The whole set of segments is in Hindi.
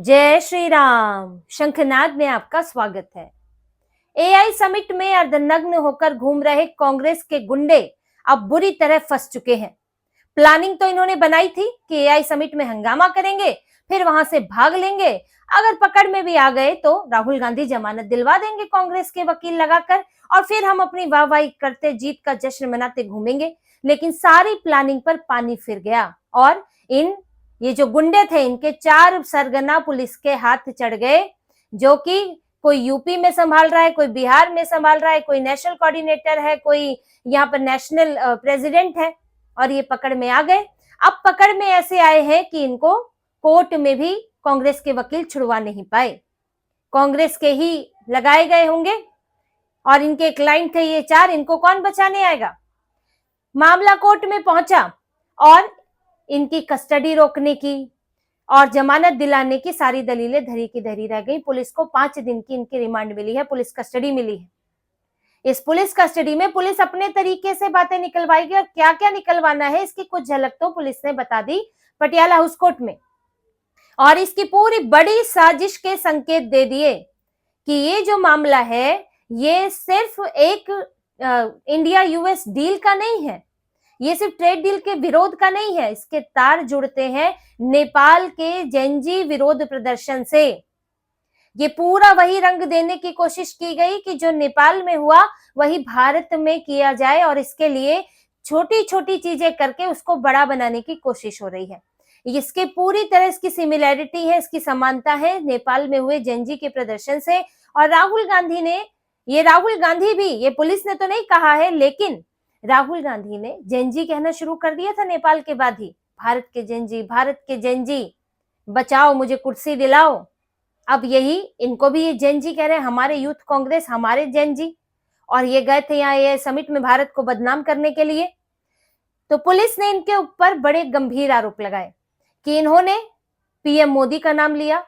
जय श्री राम। शंखनाद में आपका स्वागत है। एआई समिट में अर्धनग्न होकर घूम रहे कांग्रेस के गुंडे अब बुरी तरह फंस चुके हैं। प्लानिंग तो इन्होंने बनाई थी कि एआई समिट में हंगामा करेंगे, फिर वहां से भाग लेंगे। अगर पकड़ में भी आ गए तो राहुल गांधी जमानत दिलवा देंगे कांग्रेस के वकील लगाकर, और फिर हम अपनी वाहवाही करते जीत का जश्न मनाते घूमेंगे। लेकिन सारी प्लानिंग पर पानी फिर गया और ये जो गुंडे थे, इनके 4 सरगना पुलिस के हाथ चढ़ गए, जो कि कोई यूपी में संभाल रहा है, कोई बिहार में संभाल रहा है, कोई नेशनल कोऑर्डिनेटर है, कोई यहाँ पर नेशनल प्रेसिडेंट है, और ये पकड़ में आ गए। अब पकड़ में ऐसे आए हैं कि इनको कोर्ट में भी कांग्रेस के वकील छुड़वा नहीं पाए। कांग्रेस के ही लगाए गए होंगे और इनके क्लाइंट थे ये 4, इनको कौन बचाने आएगा। मामला कोर्ट में पहुंचा और इनकी कस्टडी रोकने की और जमानत दिलाने की सारी दलीलें धरी की धरी रह गई। पुलिस को 5 दिन की इनकी रिमांड मिली है, पुलिस कस्टडी मिली है। इस पुलिस कस्टडी में पुलिस अपने तरीके से बातें निकलवाएगी, और क्या क्या निकलवाना है इसकी कुछ झलक तो पुलिस ने बता दी पटियाला हाउस कोर्ट में। और इसकी पूरी बड़ी साजिश के संकेत दे दिए कि ये जो मामला है ये सिर्फ एक इंडिया यूएस डील का नहीं है, ये सिर्फ ट्रेड डील के विरोध का नहीं है। इसके तार जुड़ते हैं नेपाल के जेनजी विरोध प्रदर्शन से। ये पूरा वही रंग देने की कोशिश की गई कि जो नेपाल में हुआ वही भारत में किया जाए, और इसके लिए छोटी छोटी चीजें करके उसको बड़ा बनाने की कोशिश हो रही है। इसके पूरी तरह इसकी सिमिलैरिटी है, इसकी समानता है नेपाल में हुए जेनजी के प्रदर्शन से। और राहुल गांधी भी, ये पुलिस ने तो नहीं कहा है, लेकिन राहुल गांधी ने जेनजी कहना शुरू कर दिया था नेपाल के बाद ही। भारत के जेनजी बचाओ, मुझे कुर्सी दिलाओ। अब यही इनको भी ये जेनजी कह रहे हैं, हमारे यूथ कांग्रेस, हमारे जेनजी। और ये गए थे यहाँ ये समिट में भारत को बदनाम करने के लिए। तो पुलिस ने इनके ऊपर बड़े गंभीर आरोप लगाए कि इन्होंने पीएम मोदी का नाम लिया,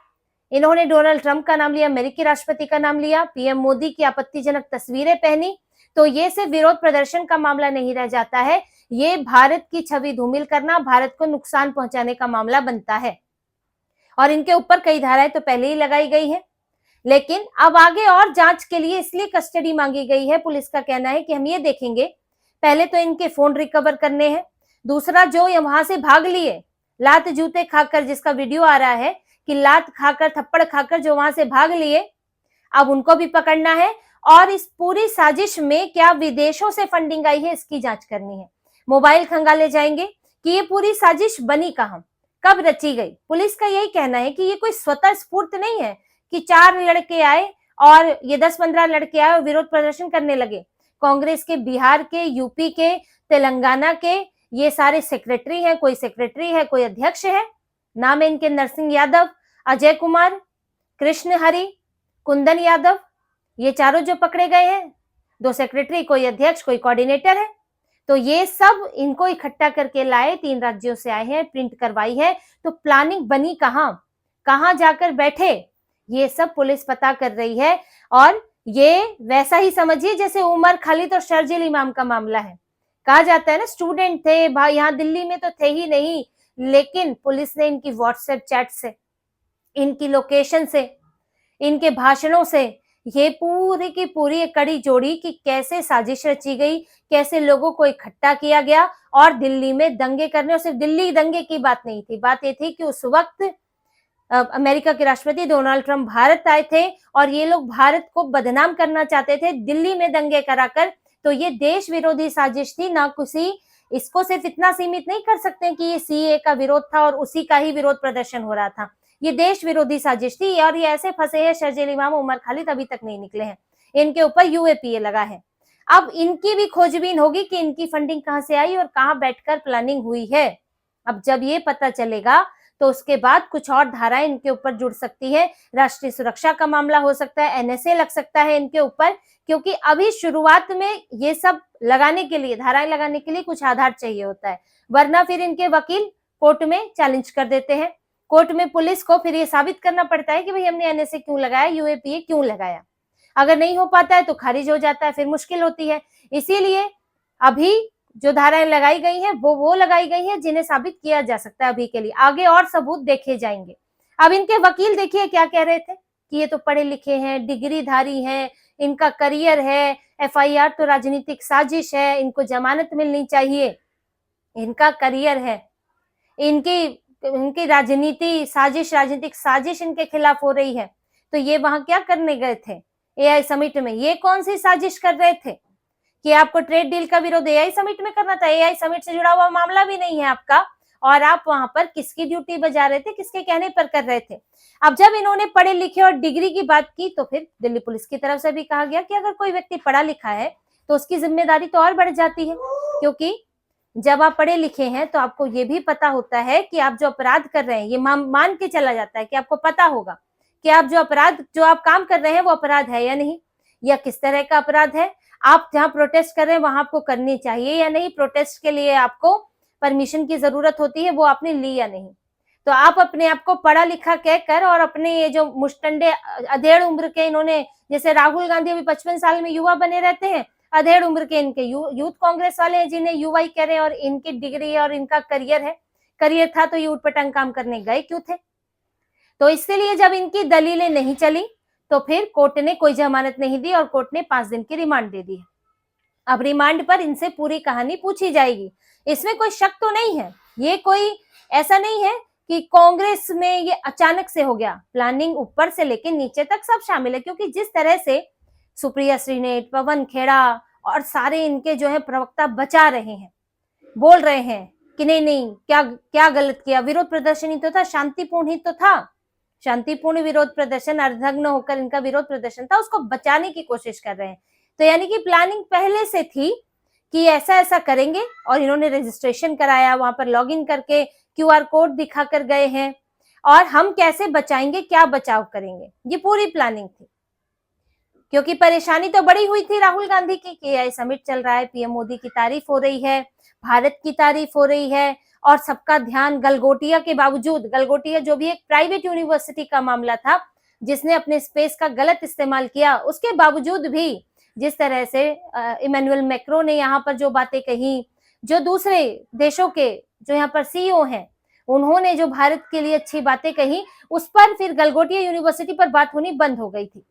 इन्होंने डोनाल्ड ट्रंप का नाम लिया, अमेरिकी राष्ट्रपति का नाम लिया, पीएम मोदी की आपत्तिजनक तस्वीरें पहनी। तो ये सिर्फ विरोध प्रदर्शन का मामला नहीं रह जाता है, ये भारत की छवि धूमिल करना, भारत को नुकसान पहुंचाने का मामला बनता है। और इनके ऊपर कई धाराएं तो पहले ही लगाई गई है, लेकिन अब आगे और जांच के लिए इसलिए कस्टडी मांगी गई है। पुलिस का कहना है कि हम ये देखेंगे, पहले तो इनके फोन रिकवर करने हैं, दूसरा जो वहां से भाग लिए लात जूते खाकर, जिसका वीडियो आ रहा है कि लात खाकर, थप्पड़ खाकर जो वहां से भाग लिए, अब उनको भी पकड़ना है। और इस पूरी साजिश में क्या विदेशों से फंडिंग आई है इसकी जांच करनी है। मोबाइल खंगाले जाएंगे कि ये पूरी साजिश बनी कहां, कब रची गई। पुलिस का यही कहना है कि ये कोई स्वतः स्फूर्त नहीं है कि 4 लड़के आए और ये 10-15 लड़के आए और विरोध प्रदर्शन करने लगे। कांग्रेस के बिहार के, यूपी के, तेलंगाना के ये सारे सेक्रेटरी हैं, कोई सेक्रेटरी है, कोई अध्यक्ष है। नाम है इनके नरसिंह यादव, अजय कुमार, कृष्ण हरि, कुंदन यादव। ये चारों जो पकड़े गए हैं, 2 सेक्रेटरी, कोई अध्यक्ष, कोई कोऑर्डिनेटर है। तो ये सब इनको इकट्ठा करके लाए, 3 राज्यों से आए हैं, प्रिंट करवाई है। तो प्लानिंग बनी कहां जाकर बैठे, ये सब पुलिस पता कर रही है। और ये वैसा ही समझिए जैसे उमर खालिद और शर्जील इमाम का मामला है। कहा जाता है ना, स्टूडेंट थे भाई, यहाँ दिल्ली में तो थे ही नहीं, लेकिन पुलिस ने इनकी व्हाट्सएप चैट से, इनकी लोकेशन से, इनके भाषणों से ये पूरी की पूरी एक कड़ी जोड़ी कि कैसे साजिश रची गई, कैसे लोगों को इकट्ठा किया गया और दिल्ली में दंगे करने। और सिर्फ दिल्ली दंगे की बात नहीं थी, बात ये थी कि उस वक्त अमेरिका के राष्ट्रपति डोनाल्ड ट्रंप भारत आए थे और ये लोग भारत को बदनाम करना चाहते थे दिल्ली में दंगे कराकर। तो ये देश विरोधी साजिश थी ना। किसी इसको सिर्फ इतना सीमित नहीं कर सकते कि ये सीए का विरोध था और उसी का ही विरोध प्रदर्शन हो रहा था। ये देश विरोधी साजिश थी। और ये ऐसे फंसे हैं, शर्जील इमाम, उमर खालिद अभी तक नहीं निकले हैं, इनके ऊपर यूएपीए लगा है। अब इनकी भी खोजबीन होगी कि इनकी फंडिंग कहां से आई और कहां बैठकर प्लानिंग हुई है। अब जब ये पता चलेगा तो उसके बाद कुछ और धाराएं इनके ऊपर जुड़ सकती है। राष्ट्रीय सुरक्षा का मामला हो सकता है, एनएसए लग सकता है इनके ऊपर, क्योंकि अभी शुरुआत में ये सब लगाने के लिए, धाराएं लगाने के लिए कुछ आधार चाहिए होता है, वरना फिर इनके वकील कोर्ट में चैलेंज कर देते हैं। कोर्ट में पुलिस को फिर ये साबित करना पड़ता है कि भाई हमने एनएसए क्यों लगाया, यूएपीए क्यों लगाया। अगर नहीं हो पाता है तो खारिज हो जाता है, फिर मुश्किल होती है। इसीलिए अभी जो धाराएं लगाई गई हैं वो लगाई गई हैं जिन्हें साबित किया जा सकता है अभी के लिए, आगे और सबूत देखे जाएंगे। अब इनके वकील देखिए क्या कह रहे थे कि ये तो पढ़े लिखे हैं, डिग्रीधारी हैं, इनका करियर है, एफआईआर तो राजनीतिक साजिश है, इनको जमानत मिलनी चाहिए, इनका करियर है, इनकी इनकी राजनीतिक साजिश इनके खिलाफ हो रही है। तो ये वहां क्या करने गए थे एआई समिट में? ये कौन सी साजिश कर रहे थे कि आपको ट्रेड डील का विरोध एआई समिट में करना था? एआई समिट से जुड़ा हुआ मामला भी नहीं है आपका, और आप वहां पर किसकी ड्यूटी बजा रहे थे, किसके कहने पर कर रहे थे? अब जब इन्होंने पढ़े लिखे और डिग्री की बात की तो फिर दिल्ली पुलिस की तरफ से भी कहा गया कि अगर कोई व्यक्ति पढ़ा लिखा है तो उसकी जिम्मेदारी तो और बढ़ जाती है, क्योंकि जब आप पढ़े लिखे हैं तो आपको ये भी पता होता है कि आप जो अपराध कर रहे हैं, ये मान के चला जाता है कि आपको पता होगा कि आप जो आप काम कर रहे हैं वो अपराध है या नहीं, या किस तरह का अपराध है। आप जहाँ प्रोटेस्ट कर रहे हैं वहां आपको करनी चाहिए या नहीं, प्रोटेस्ट के लिए आपको परमिशन की जरूरत होती है, वो आपने ली या नहीं। तो आप अपने आप को पढ़ा लिखा कहकर और अपने ये जो मुष्टंडे अधेड़ उम्र के, इन्होंने जैसे राहुल गांधी अभी 55 साल में युवा बने रहते हैं, अधेड़ उम्र के इनके यूथ कांग्रेस वाले हैं जिन्हें युवा ही कह रहे हैं, और इनकी डिग्री और इनका करियर है, करियर था तो ये उठपटांग काम करने गए क्यों थे? तो इसलिए जब इनकी दलीलें नहीं चली तो फिर कोर्ट ने कोई जमानत नहीं दी और कोर्ट ने 5 दिन की रिमांड दे दी। अब रिमांड पर इनसे पूरी कहानी पूछी जाएगी, इसमें कोई शक तो नहीं है। ये कोई ऐसा नहीं है कि कांग्रेस में ये अचानक से हो गया, प्लानिंग ऊपर से लेकर नीचे तक सब शामिल है। क्योंकि जिस तरह से सुप्रिया श्रीनेट, पवन खेड़ा और सारे इनके जो है प्रवक्ता बचा रहे हैं, बोल रहे हैं कि नहीं नहीं क्या क्या गलत किया, विरोध प्रदर्शन ही तो था, शांतिपूर्ण ही तो था, शांतिपूर्ण विरोध प्रदर्शन, अर्धनग्न होकर इनका विरोध प्रदर्शन था, उसको बचाने की कोशिश कर रहे हैं। तो यानी कि प्लानिंग पहले से थी कि ऐसा ऐसा करेंगे, और इन्होंने रजिस्ट्रेशन कराया, वहां पर लॉगिन करके क्यूआर कोड दिखाकर गए हैं, और हम कैसे बचाएंगे, क्या बचाव करेंगे, ये पूरी प्लानिंग थी। क्योंकि परेशानी तो बड़ी हुई थी राहुल गांधी की कि एआई समिट चल रहा है, पीएम मोदी की तारीफ हो रही है, भारत की तारीफ हो रही है, और सबका ध्यान गलगोटिया के बावजूद, गलगोटिया जो भी एक प्राइवेट यूनिवर्सिटी का मामला था जिसने अपने स्पेस का गलत इस्तेमाल किया, उसके बावजूद भी जिस तरह से इमैनुअल मैक्रो ने यहाँ पर जो बातें कही, जो दूसरे देशों के जो यहाँ पर सीईओ हैं उन्होंने जो भारत के लिए अच्छी बातें कही, उस पर फिर गलगोटिया यूनिवर्सिटी पर बात होनी बंद हो गई थी,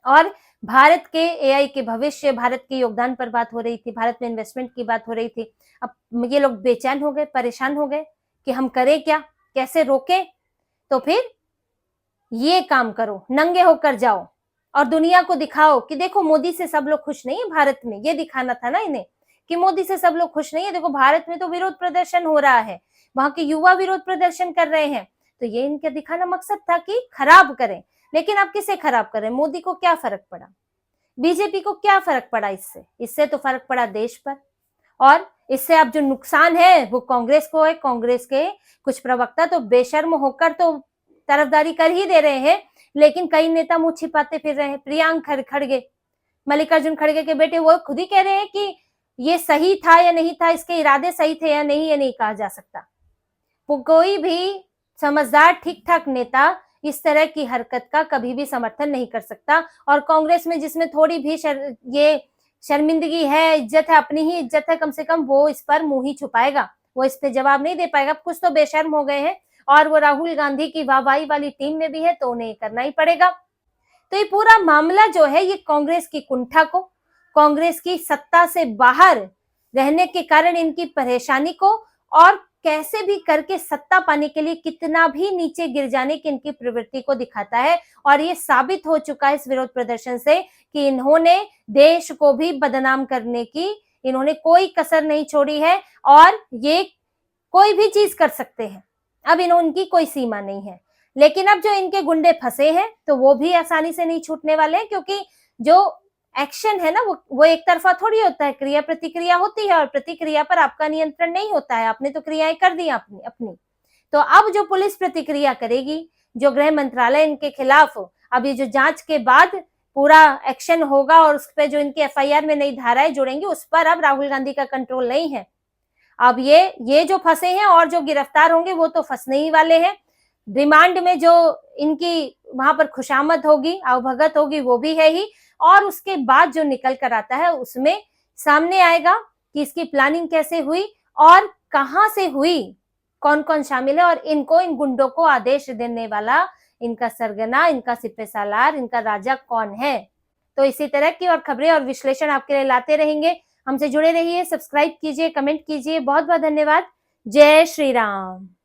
और भारत के एआई के भविष्य, भारत के योगदान पर बात हो रही थी, भारत में इन्वेस्टमेंट की बात हो रही थी। अब ये लोग बेचैन हो गए, परेशान हो गए कि हम करें क्या, कैसे रोके? तो फिर ये काम करो, नंगे होकर जाओ और दुनिया को दिखाओ कि देखो मोदी से सब लोग खुश नहीं है भारत में। ये दिखाना था ना इन्हें कि मोदी से सब लोग खुश नहीं है, देखो भारत में तो विरोध प्रदर्शन हो रहा है, वहां के युवा विरोध प्रदर्शन कर रहे हैं। तो ये इनका दिखाना मकसद था कि खराब करें। लेकिन अब किसे खराब करें? मोदी को क्या फर्क पड़ा, बीजेपी को क्या फर्क पड़ा? इससे तो फर्क पड़ा देश पर, और इससे अब जो नुकसान है वो कांग्रेस को है। कांग्रेस के कुछ प्रवक्ता तो बेशर्म होकर तो तरफदारी कर ही दे रहे हैं, लेकिन कई नेता मुंह छिपाते फिर रहे हैं। प्रियांक खड़गे, मल्लिकार्जुन खड़गे के बेटे, वो खुद ही कह रहे हैं कि ये सही था या नहीं था, इसके इरादे सही थे या नहीं, ये नहीं कहा जा सकता। कोई भी समझदार ठीक ठाक नेता इस तरह की हरकत का कभी भी समर्थन नहीं कर सकता। और कांग्रेस में जिसमें थोड़ी भी ये शर्मिंदगी है, इज्जत है, अपनी ही इज्जत है कम से कम, वो इस पर मुंह ही छुपाएगा, वो इस पे जवाब नहीं दे पाएगा। कुछ तो बेशर्म हो गए हैं, और वो राहुल गांधी की वाहवाही वाली टीम में भी है, तो उन्हें करना ही पड़ेगा। तो ये पूरा मामला जो है ये कांग्रेस की कुंठा को, कांग्रेस की सत्ता से बाहर रहने के कारण इनकी परेशानी को, और कैसे भी करके सत्ता पाने के लिए कितना भी नीचे गिर जाने की इनकी प्रवृत्ति को दिखाता है। और ये साबित हो चुका है इस विरोध प्रदर्शन से कि इन्होंने देश को भी बदनाम करने की इन्होंने कोई कसर नहीं छोड़ी है, और ये कोई भी चीज कर सकते हैं, अब उनकी कोई सीमा नहीं है। लेकिन अब जो इनके गुंडे फंसे हैं तो वो भी आसानी से नहीं छूटने वाले हैं, क्योंकि जो एक्शन है ना वो एक तरफा थोड़ी होता है, क्रिया प्रतिक्रिया होती है, और प्रतिक्रिया पर आपका नियंत्रण नहीं होता है। आपने तो क्रियाएं कर दी अपनी। तो अब जो पुलिस प्रतिक्रिया करेगी, जो गृह मंत्रालय इनके खिलाफ अब ये जो जांच के बाद पूरा एक्शन होगा, और उस पर जो इनके एफआईआर में नई धाराएं जुड़ेंगी, उस पर अब राहुल गांधी का कंट्रोल नहीं है। अब ये जो फंसे हैं और जो गिरफ्तार होंगे वो तो फंसने ही वाले हैं। रिमांड में जो इनकी वहां पर खुशामद होगी, आवभगत होगी, वो भी है ही, और उसके बाद जो निकल कर आता है उसमें सामने आएगा कि इसकी प्लानिंग कैसे हुई और कहां से हुई, कौन कौन शामिल है और इन गुंडों को आदेश देने वाला, इनका सरगना, इनका सिपह सालार, इनका राजा कौन है। तो इसी तरह की और खबरें और विश्लेषण आपके लिए लाते रहेंगे। हमसे जुड़े रहिए, सब्सक्राइब कीजिए, कमेंट कीजिए। बहुत बहुत धन्यवाद। जय श्री राम।